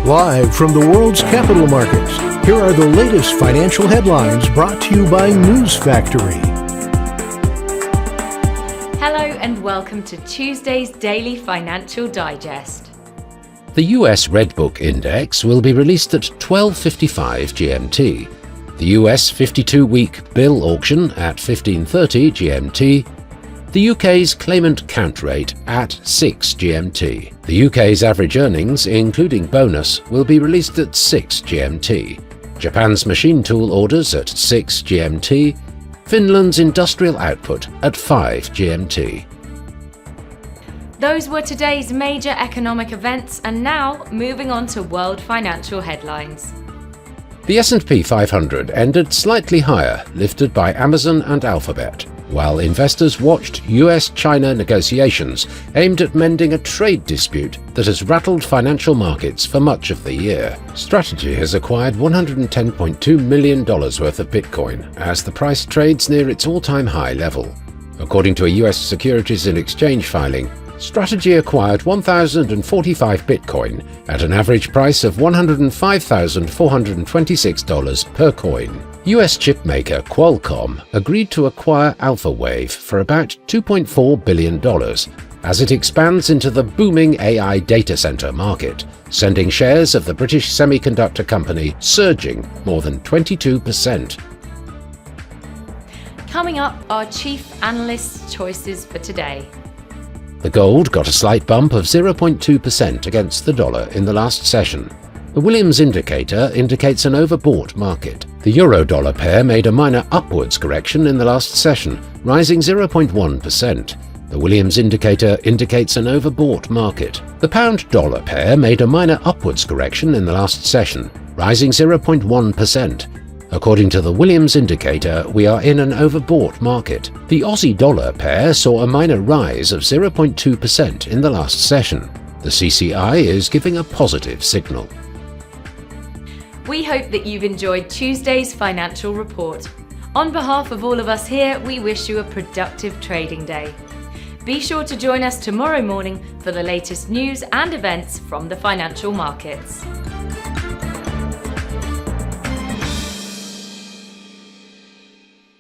Live from the world's capital markets, here are the latest financial headlines brought to you by News Factory. Hello and welcome to Tuesday's Daily Financial Digest. The US Redbook Index will be released at 12:55 GMT. The US 52-week bill auction at 15:30 GMT. The UK's claimant count rate at 6 GMT. The UK's average earnings, including bonus, will be released at 6 GMT. Japan's machine tool orders at 6 GMT. Finland's industrial output at 5 GMT. Those were today's major economic events, and now moving on to world financial headlines. The S&P 500 ended slightly higher, lifted by Amazon and Alphabet, while investors watched US-China negotiations aimed at mending a trade dispute that has rattled financial markets for much of the year. Strategy has acquired $110.2 million worth of Bitcoin as the price trades near its all-time high level. According to a US Securities and Exchange filing, Strategy acquired 1,045 Bitcoin at an average price of $105,426 per coin. US chipmaker Qualcomm agreed to acquire Alphawave for about $2.4 billion as it expands into the booming AI data center market, sending shares of the British semiconductor company surging more than 22%. Coming up, our chief analyst's choices for today. The gold got a slight bump of 0.2% against the dollar in the last session. The Williams indicator indicates an overbought market. The euro-dollar pair made a minor upwards correction in the last session, rising 0.1%. The Williams indicator indicates an overbought market. The pound-dollar pair made a minor upwards correction in the last session, rising 0.1%. According to the Williams indicator, we are in an overbought market. The Aussie-dollar pair saw a minor rise of 0.2% in the last session. The CCI is giving a positive signal. We hope that you've enjoyed Tuesday's financial report. On behalf of all of us here, we wish you a productive trading day. Be sure to join us tomorrow morning for the latest news and events from the financial markets.